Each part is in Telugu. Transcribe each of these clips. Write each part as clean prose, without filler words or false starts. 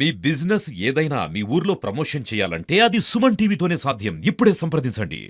మీ బిజినెస్ ఏదైనా మీ ఊర్లో ప్రమోషన్ చేయాలంటే అది సుమన్ టీవీతోనే సాధ్యం. ఇప్పుడే సంప్రదించండి.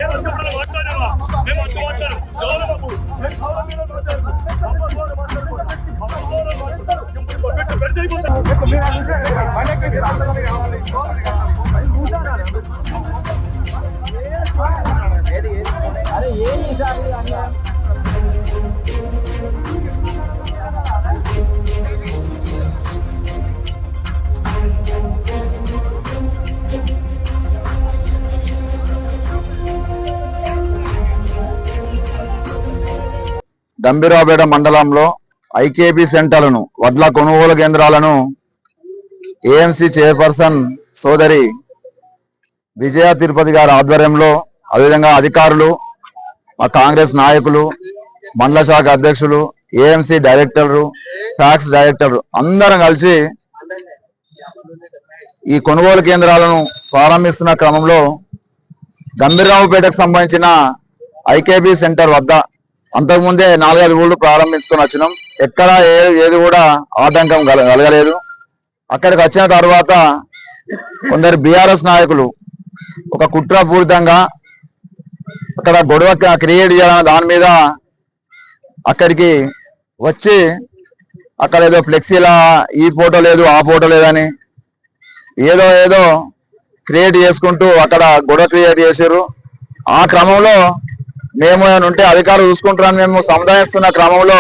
గంభీరావుపేట మండలంలో ఐకేపీ సెంటర్లను వడ్ల కొనుగోలు కేంద్రాలను ఏఎంసీ చైర్పర్సన్ సోదరి విజయ తిరుపతి గారి ఆధ్వర్యంలో అదేవిధంగా అధికారులు, మా కాంగ్రెస్ నాయకులు, మండల శాఖ అధ్యక్షులు, ఏఎంసీ డైరెక్టర్లు, ట్యాక్స్ డైరెక్టర్ అందరం కలిసి ఈ కొనుగోలు కేంద్రాలను ప్రారంభిస్తున్న క్రమంలో గంభీరావుపేటకు సంబంధించిన ఐకేపీ సెంటర్ వద్ద అంతకుముందే 4-5 ఊళ్ళు ప్రారంభించుకొని వచ్చినాం. ఎక్కడ ఏది కూడా ఆటంకం కలగలేదు. అక్కడికి వచ్చిన తర్వాత కొందరు బీఆర్ఎస్ నాయకులు ఒక కుట్రపూరితంగా అక్కడ గొడవ క్రియేట్ చేయాలన్న దాని మీద అక్కడికి వచ్చి అక్కడ ఏదో ఫ్లెక్సీలా ఈ ఫోటో లేదు ఆ ఫోటో లేదని ఏదో క్రియేట్ చేసుకుంటూ అక్కడ గొడవ క్రియేట్ చేశారు. ఆ క్రమంలో మేము ఉంటే అధికారులు చూసుకుంటారని మేము సముదాయిస్తున్న క్రమంలో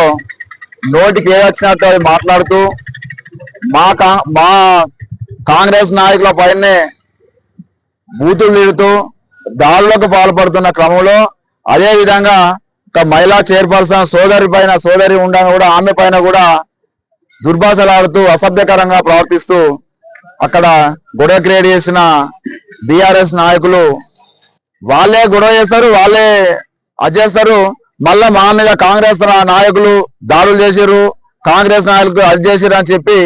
నోటికి ఏ వచ్చినట్టు అది మాట్లాడుతూ మా కాంగ్రెస్ నాయకుల పైనే బూతులు తిడుతూ దాడులకు పాల్పడుతున్న క్రమంలో అదే విధంగా ఒక మహిళా చైర్పర్సన్ సోదరి ఉండగా కూడా ఆమె పైన కూడా దుర్భాషలాడుతూ అసభ్యకరంగా ప్రవర్తిస్తూ అక్కడ గొడవ క్రియేట్ చేసిన బీఆర్ఎస్ నాయకులు వాళ్ళే గొడవ చేస్తారు, వాళ్ళే అజేస్తారు. మళ్ళా మా మీద కాంగ్రెస్ నాయకులు దాడులు చేశారు, కాంగ్రెస్ నాయకులు అది చేశారు అని చెప్పి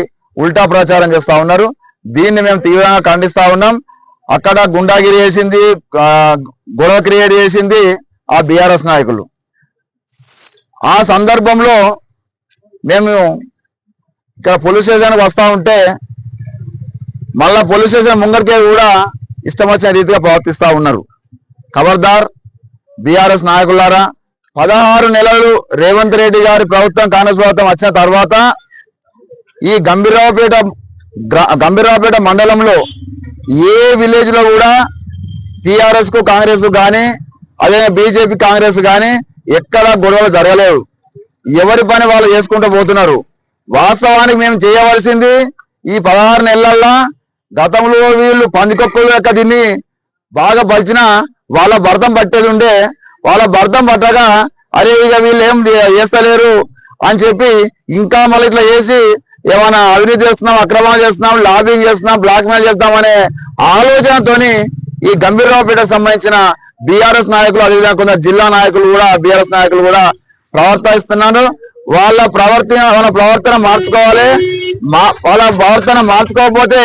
ఉల్టా ప్రచారం చేస్తా ఉన్నారు. దీన్ని మేము తీవ్రంగా ఖండిస్తా ఉన్నాం. అక్కడ గుండాగిరి చేసింది, గొడవ క్రియేట్ చేసింది ఆ బీఆర్ఎస్ నాయకులు. ఆ సందర్భంలో మేము ఇక్కడ పోలీస్ స్టేషన్కి వస్తా ఉంటే మళ్ళా పోలీస్ స్టేషన్ ముంగరికే కూడా ఇష్టం వచ్చిన రీతిగా ప్రవర్తిస్తా ఉన్నారు. ఖబర్దార్ బీఆర్ఎస్ నాయకులారా, 16 నెలలు రేవంత్ రెడ్డి గారి ప్రభుత్వం, కాంగ్రెస్ ప్రభుత్వం వచ్చిన తర్వాత ఈ గంభీరావుపేట మండలంలో ఏ విలేజ్ లో కూడా టిఆర్ఎస్ కు కాంగ్రెస్ కానీ అదే బీజేపీ కాంగ్రెస్ కానీ ఎక్కడ గొడవలు జరగలేవు. ఎవరి పని వాళ్ళు చేసుకుంటూ పోతున్నారు. వాస్తవానికి మేము చేయవలసింది ఈ 16 నెలల్లో గతంలో వీళ్ళు పందికొక్కులు లెక్క దీన్ని బాగా పలిచిన వాళ్ళ భర్తం పట్టేది ఉండే, వాళ్ళ భర్తం పట్టగా అరే ఇక వీళ్ళు ఏం చేస్తలేరు అని చెప్పి ఇంకా మళ్ళీ ఇట్లా చేసి ఏమైనా అవినీతి చేస్తున్నాం, అక్రమాలు చేస్తున్నాం, లాబింగ్ చేస్తున్నాం, బ్లాక్ మెయిల్ చేస్తాం అనే ఆలోచనతోని ఈ గంభీరావుపేటకు సంబంధించిన బీఆర్ఎస్ నాయకులు అదేవిధంగా కొందరు జిల్లా నాయకులు కూడా బీఆర్ఎస్ నాయకులు కూడా ప్రవర్తిస్తున్నారు. వాళ్ళ ప్రవర్తన మార్చుకోవాలి. వాళ్ళ ప్రవర్తన మార్చుకోకపోతే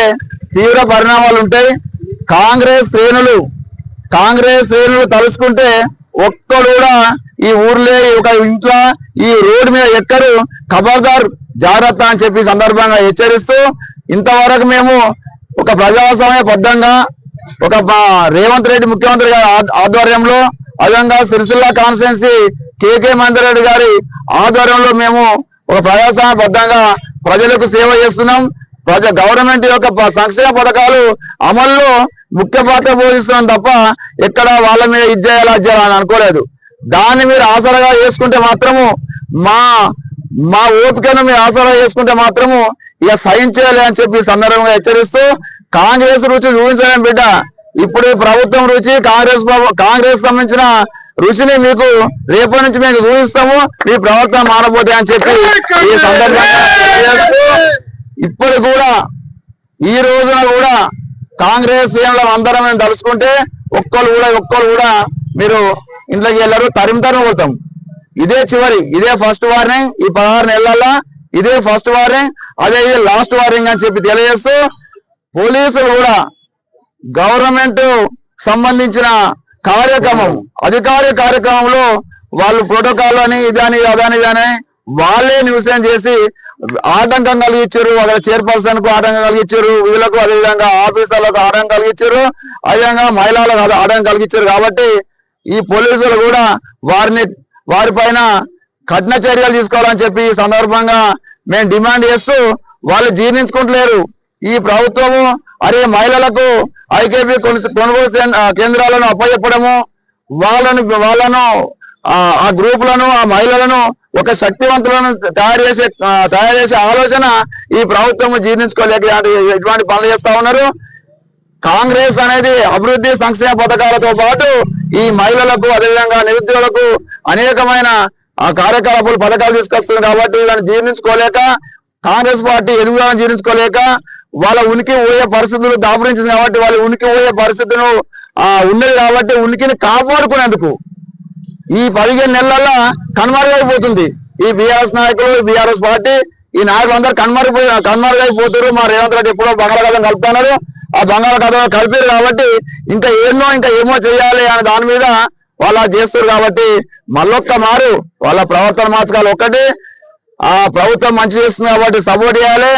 తీవ్ర పరిణామాలు ఉంటాయి. కాంగ్రెస్ శ్రేణులు తలుచుకుంటే ఒక్కడు కూడా ఈ ఊర్లే ఒక ఇంట్లో ఈ రోడ్డు మీద ఎక్కరు. ఖబర్దార్ జాగ్రత్త అని చెప్పి సందర్భంగా హెచ్చరిస్తూ ఇంతవరకు మేము ఒక ప్రజాస్వామ్యబద్ధంగా ఒక రేవంత్ రెడ్డి ముఖ్యమంత్రి గారి ఆధ్వర్యంలో అదేవిధంగా సిరిసిల్ల కాన్స్టిట్యున్సీ కేకే మహేందర్ రెడ్డి గారి ఆధ్వర్యంలో మేము ఒక ప్రజాస్వామ్యబద్ధంగా ప్రజలకు సేవ చేస్తున్నాం. గవర్నమెంట్ యొక్క సంక్షేమ పథకాలు అమల్లో ముఖ్య పాత్ర పోషిస్తున్నాం తప్ప ఎక్కడ వాళ్ళ మీద ఇది చేయాలి అది చేయాలని అనుకోలేదు. దాన్ని మీరు ఆసరాగా చేసుకుంటే మాత్రము మా ఓపికను మీరు ఆసరా చేసుకుంటే మాత్రము ఇక సహించాలి అని చెప్పి సందర్భంగా హెచ్చరిస్తూ కాంగ్రెస్ రుచి చూపించలేం బిడ్డ. ఇప్పుడు ప్రభుత్వం రుచి కాంగ్రెస్ సంబంధించిన రుచిని మీకు రేపటి నుంచి మేము చూపిస్తాము, మీ ప్రవర్తన మారబోతే అని చెప్పి ఈ సందర్భంగా ఇప్పుడు కూడా ఈ రోజున కూడా కాంగ్రెస్ శ్రేణులు అందరం మేము తలుచుకుంటే ఒక్కరు కూడా మీరు ఇంట్లోకి వెళ్ళారు, తరిమి పోతాం. ఇదే ఫస్ట్ వార్నింగ్. ఈ 16 నెలల్లో ఇదే ఫస్ట్ వార్నింగ్, అదే ఇది లాస్ట్ వార్నింగ్ అని చెప్పి తెలియజేస్తూ పోలీసులు కూడా గవర్నమెంట్ సంబంధించిన అధికారిక కార్యక్రమంలో వాళ్ళు ప్రోటోకాల్ అని ఇదని అదని వాళ్ళే న్యూసెన్స్ చేసి ఆటంకం కలిగించారు. అక్కడ చైర్పర్సన్ కు ఆటంకం కలిగించారు, వీళ్ళకు అదేవిధంగా ఆఫీసర్లకు ఆటంకం కలిగించారు, అదేవిధంగా మహిళలకు ఆటంకం కలిగించారు. కాబట్టి ఈ పోలీసులు కూడా వారిపైన కఠిన చర్యలు తీసుకోవాలని చెప్పి ఈ సందర్భంగా మేము డిమాండ్ చేస్తూ వాళ్ళు జీర్ణించుకుంటలేరు. ఈ ప్రభుత్వము అరే మహిళలకు ఐకేపీ కొనుగోలు కేంద్రాలను అప్పచెప్పడము, వాళ్ళను ఆ గ్రూపులను ఆ మహిళలను ఒక శక్తివంతులను తయారు చేసే ఆలోచన ఈ ప్రభుత్వం జీర్ణించుకోలేక ఎటువంటి పనులు చేస్తా ఉన్నారు. కాంగ్రెస్ అనేది అభివృద్ధి సంక్షేమ పథకాలతో పాటు ఈ మహిళలకు అదేవిధంగా నిరుద్యోగులకు అనేకమైన కార్యకలాపాలు పథకాలు తీసుకొస్తుంది. కాబట్టి వీళ్ళని జీర్ణించుకోలేక కాంగ్రెస్ పార్టీ ఎదుగుదలను జీర్ణించుకోలేక వాళ్ళ ఉనికి పోయే పరిస్థితులు దాపురించింది. కాబట్టి వాళ్ళ ఉనికి పోయే పరిస్థితులు ఉన్నది. కాబట్టి ఉనికిని కాపాడుకునేందుకు ఈ 15 నెలల కనుమరుగైపోతుంది ఈ బీఆర్ఎస్ నాయకులు, బీఆర్ఎస్ పార్టీ. ఈ నాయకులు అందరూ కనుమరుగైపోతారు. మా రేవంత్ రెడ్డి ఎప్పుడో బంగాళాఖాతం కలుపుతున్నారు. ఆ బంగాళాఖాతం కలిపారు కాబట్టి ఇంకా ఏమో చేయాలి అనే దాని మీద వాళ్ళు చేస్తారు. కాబట్టి మళ్ళొక్క మారు వాళ్ళ ప్రవర్తన మార్చుకోవాలి. ఒక్కటి ఆ ప్రభుత్వం మంచి చేస్తుంది కాబట్టి సపోర్ట్ చేయాలి,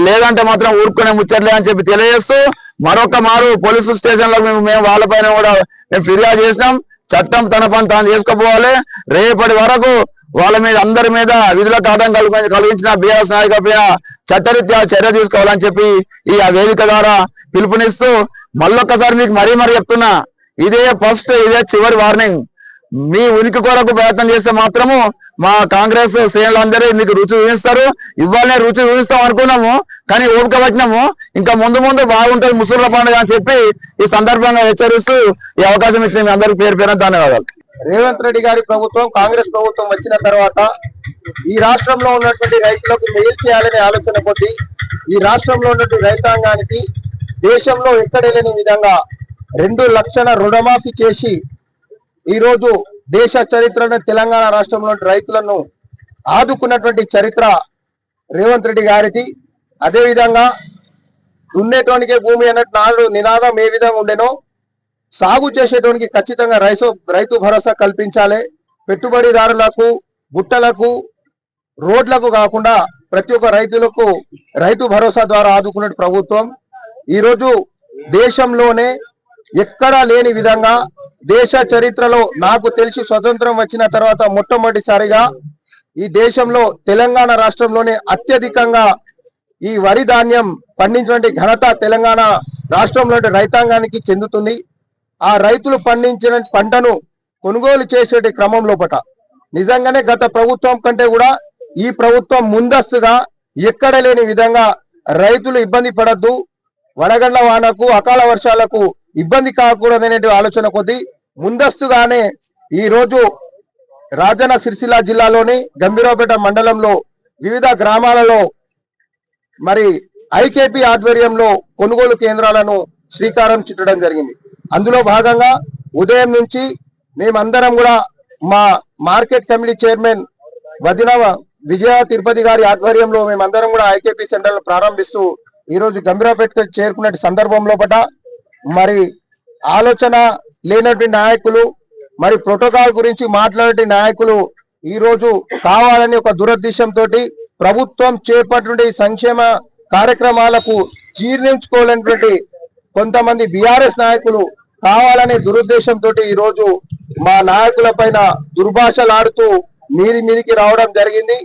లేదంటే మాత్రం ఊరుకునే ముచ్చట్లే అని చెప్పి తెలియజేస్తూ మరొక మారు పోలీసు స్టేషన్ లో మేము వాళ్ళపైన కూడా మేము ఫిర్యాదు చేసినాం. చట్టం తన పని తాను చేసుకోపోవాలి. రేపటి వరకు వాళ్ళ మీద అందరి మీద విధులకు ఆటంకం కలిగించిన బీఆర్ఎస్ నాయకుల పైన చట్టరీత్యా చర్య తీసుకోవాలని చెప్పి ఈ వేదిక ద్వారా పిలుపునిస్తూ మళ్ళొక్కసారి మీకు మరీ చెప్తున్నా, ఇదే చివరి వార్నింగ్. మీ ఉనికి కొరకు ప్రయత్నం చేస్తే మాత్రము మా కాంగ్రెస్ శ్రేణులందరూ మీకు రుచి చూపిస్తారు. ఇవాళనే రుచి చూపిస్తాం అనుకున్నాము, కానీ ఓపిక పట్టినాము. ఇంకా ముందు బాగుంటుంది ముసళ్ళ పండుగ అని చెప్పి ఈ సందర్భంగా హెచ్చరిస్తూ ఈ అవకాశం ఇచ్చిన మీ అందరికీ పేరు ధన్యవాదాలు. రేవంత్ రెడ్డి గారి ప్రభుత్వం, కాంగ్రెస్ ప్రభుత్వం వచ్చిన తర్వాత ఈ రాష్ట్రంలో ఉన్నటువంటి రైతులకు మేలు చేయాలనే ఆలోచన కొద్ది ఈ రాష్ట్రంలో ఉన్నటువంటి రైతాంగానికి దేశంలో ఎక్కడ లేని విధంగా 2 లక్షల రుణమాఫీ చేసి ఈ రోజు దేశ చరిత్రలో తెలంగాణ రాష్ట్రంలో రైతులను ఆదుకున్నటువంటి చరిత్ర రేవంత్ రెడ్డి గారిది. అదేవిధంగా దున్నేటోనికే భూమి అన్నట్టు నాడు నినాదం ఏ విధంగా ఉండేనో సాగు చేసేటోనికి ఖచ్చితంగా రైతు భరోసా కల్పించాలి. పెట్టుబడిదారులకు, బుట్టలకు, రోడ్లకు కాకుండా ప్రతి ఒక్క రైతులకు రైతు భరోసా ద్వారా ఆదుకునే ప్రభుత్వం ఈరోజు దేశంలోనే ఎక్కడా లేని విధంగా దేశ చరిత్రలో నాకు తెలిసి స్వతంత్రం వచ్చిన తర్వాత మొట్టమొదటిసారిగా ఈ దేశంలో తెలంగాణ రాష్ట్రంలోనే అత్యధికంగా ఈ వరి ధాన్యం పండించినటువంటి ఘనత తెలంగాణ రాష్ట్రంలోని రైతాంగానికి చెందుతుంది. ఆ రైతులు పండించిన పంటను కొనుగోలు చేసే క్రమం లోపట నిజంగానే గత ప్రభుత్వం కంటే కూడా ఈ ప్రభుత్వం ముందస్తుగా ఎక్కడ లేని విధంగా రైతులు ఇబ్బంది పడద్దు, వడగండ్ల వానకు అకాల వర్షాలకు ఇబ్బంది కాకూడదనే ఆలోచన కొద్దీ ముందస్తుగానే ఈ రోజు రాజన్న సిరిసిల్ల జిల్లాలోని గంభీరావుపేట మండలంలో వివిధ గ్రామాలలో మరి ఐకేపీ ఆధ్వర్యంలో కొనుగోలు కేంద్రాలను శ్రీకారం చుట్టడం జరిగింది. అందులో భాగంగా ఉదయం నుంచి మేమందరం కూడా మా మార్కెట్ కమిటీ చైర్మన్ వదిన విజయ తిరుపతి గారి ఆధ్వర్యంలో మేమందరం కూడా ఐకేపీ సెంటర్ ప్రారంభిస్తూ ఈ రోజు గంభీరావుపేట చేరుకునే సందర్భంలో పట మరి ఆలోచన లేనటువంటి నాయకులు, మరి ప్రోటోకాల్ గురించి మాట్లాడే నాయకులు ఈ రోజు కావాలని ఒక దురదృష్టంతో ప్రభుత్వం చేపట్టిన సంక్షేమ కార్యక్రమాలకు జీర్ణించుకోలేనటువంటి కొంతమంది బీఆర్ఎస్ నాయకులు కావాలనే దురుద్దేశంతో ఈ రోజు మా నాయకుల పైన దుర్భాషలాడుతూ మీదికి రావడం జరిగింది.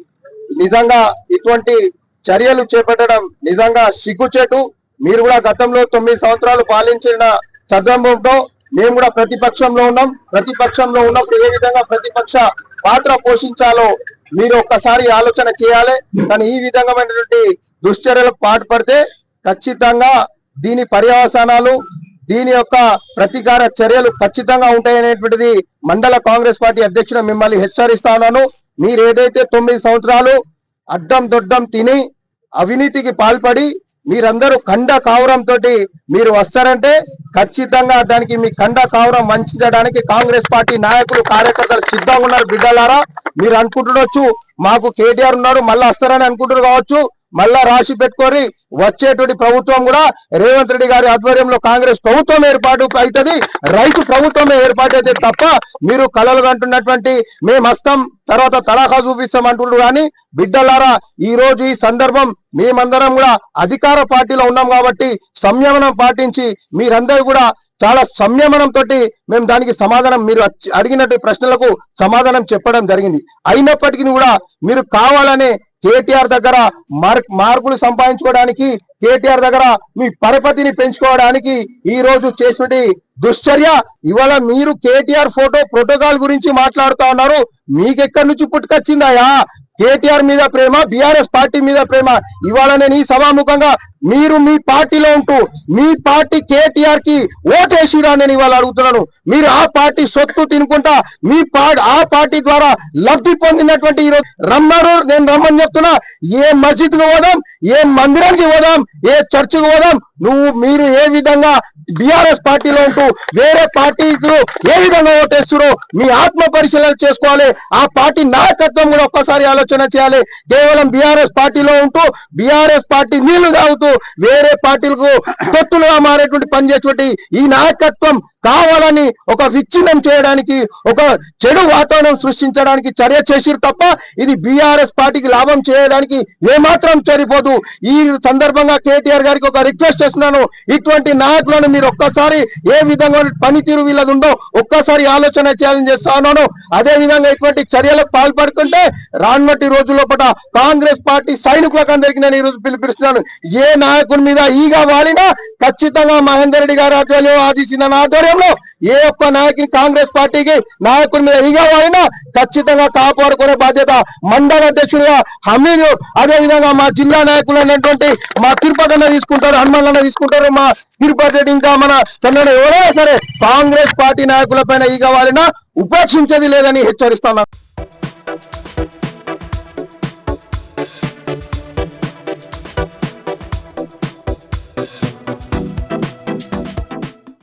నిజంగా ఇటువంటి చర్యలు చేపట్టడం నిజంగా సిగ్గుచేటు. మీరు కూడా గతంలో 9 సంవత్సరాలు పాలించిన సందర్భంలో మేము కూడా ప్రతిపక్షంలో ఉన్నాం. ప్రతిపక్షంలో ఉన్నప్పుడు ఏ విధంగా ప్రతిపక్ష పాత్ర పోషించాలో మీరు ఒక్కసారి ఆలోచన చేయాలి. కానీ ఈ విధమైనటువంటి దుశ్చర్యలకు పాటుపడితే ఖచ్చితంగా దీని పర్యవసానాలు, దీని యొక్క ప్రతీకార చర్యలు ఖచ్చితంగా ఉంటాయనేటువంటిది మండల కాంగ్రెస్ పార్టీ అధ్యక్షుడు మిమ్మల్ని హెచ్చరిస్తా ఉన్నాను. మీరు ఏదైతే 9 సంవత్సరాలు అడ్డం దొడ్డం తిని అవినీతికి పాల్పడి మీరందరూ కండ కావరంతో మీరు వస్తారంటే ఖచ్చితంగా దానికి మీ కండ కావరం వంచడానికి కాంగ్రెస్ పార్టీ నాయకులు, కార్యకర్తలు సిద్ధంగా ఉన్నారు. బిడ్డలారా, మీరు అనుకుంటుండొచ్చు మాకు కేటీఆర్ ఉన్నాడు మళ్ళీ వస్తారని అనుకుంటున్నారు కావచ్చు. మళ్ళా రాసి పెట్టుకొని వచ్చేటువంటి ప్రభుత్వం కూడా రేవంత్ రెడ్డి గారి ఆధ్వర్యంలో కాంగ్రెస్ ప్రభుత్వం ఏర్పాటు అవుతుంది, రైతు ప్రభుత్వం ఏర్పాటు అయితే తప్ప మీరు కలలు కంటున్నటువంటి మేము వస్తాం తర్వాత తడాఖా చూపిస్తాం అంటున్నారు. కానీ బిడ్డలారా, ఈ రోజు ఈ సందర్భం మేమందరం కూడా అధికార పార్టీలో ఉన్నాం కాబట్టి సంయమనం పాటించి మీరందరూ కూడా చాలా సంయమనం తోటి మేము దానికి సమాధానం మీరు అడిగినట్టు ప్రశ్నలకు సమాధానం చెప్పడం జరిగింది. అయినప్పటికీ కూడా మీరు కావాలనే కేటీఆర్ దగ్గర మార్కులు సంపాదించుకోవడానికి, కేటీఆర్ దగ్గర మీ పరపతిని పెంచుకోవడానికి ఈ రోజు చేసినటువంటి దుశ్చర్య. ఇవాళ మీరు కేటీఆర్ ప్రోటోకాల్ గురించి మాట్లాడుతా ఉన్నారు. మీకెక్కడి నుంచి పుట్టుకొచ్చిందాయా కేటీఆర్ మీద ప్రేమ, బీఆర్ఎస్ పార్టీ మీద ప్రేమ? ఇవాళ నేను ఈ సభాముఖంగా మీరు మీ పార్టీలో ఉంటూ మీ పార్టీ కేటీఆర్ కి ఓటేసిరా నేను ఇవాళ అడుగుతున్నాను. మీరు ఆ పార్టీ సొత్తు తినుకుంటా ఆ పార్టీ ద్వారా లబ్ధి పొందినటువంటి ఈరోజు రమ్మరు, నేను రమ్మని చెప్తున్నా. ఏ మస్జిద్కి పోదాం, ఏ మందిరానికి పోదాం, ఏ చర్చికి పోదాం, మీరు ఏ విధంగా బీఆర్ఎస్ పార్టీలో ఉంటూ వేరే పార్టీకి ఏ విధంగా ఓటేస్తారో మీ ఆత్మ పరిశీలన చేసుకోవాలి. ఆ పార్టీ నాయకత్వం కూడా ఒక్కసారి ఆలోచన చేయాలి. కేవలం బీఆర్ఎస్ పార్టీలో ఉంటూ బీఆర్ఎస్ పార్టీ నీళ్లు తాగుతూ వేరే పార్టీలకు తొత్తులుగా మారేటువంటి పనిచేసేటువంటి ఈ నాయకత్వం కావాలని ఒక విచ్ఛిన్నం చేయడానికి, ఒక చెడు వాతావరణం సృష్టించడానికి చర్య చేసిరు తప్ప ఇది బీఆర్ఎస్ పార్టీకి లాభం చేయడానికి ఏమాత్రం సరిపోదు. ఈ సందర్భంగా కేటీఆర్ గారికి ఒక రిక్వెస్ట్ చేస్తున్నాను, ఇటువంటి నాయకులను మీరు ఒక్కసారి ఏ విధంగా పనితీరు వీళ్ళది ఉందో ఒక్కసారి ఆలోచన చేయాలని చేస్తా ఉన్నాను. అదే విధంగా ఇటువంటి చర్యలకు పాల్పడుతుంటే రానున్నటి రోజుల్లోపట కాంగ్రెస్ పార్టీ సైనికులకు అందరికీ నేను ఈరోజు పిలుపునిస్తున్నాను. ఏ నాయకుని మీద ఈగా వాలినా ఖచ్చితంగా మహేందర్ రెడ్డి గారి ఆధ్వర్యంలో, ఆదిశీన ఆధ్వర్యంలో ఏ ఒక్క నాయకుని కాంగ్రెస్ పార్టీకి నాయకుని మీద ఈగా వాలినా ఖచ్చితంగా కాపాడుకునే బాధ్యత మండల అధ్యక్షుడిగా హమీదు, అదే విధంగా మా జిల్లా నాయకులు అనేటువంటి మా తిరుపతి అన్న తీసుకుంటారు, హనుమాన్ అన్న తీసుకుంటారు, మా తిరుపతి రెడ్డి ఇంకా మన చంద్రన్న ఎవరైనా సరే కాంగ్రెస్ పార్టీ నాయకుల పైన ఈగా వాలినా ఉపేక్షించేది లేదని హెచ్చరిస్తున్నారు.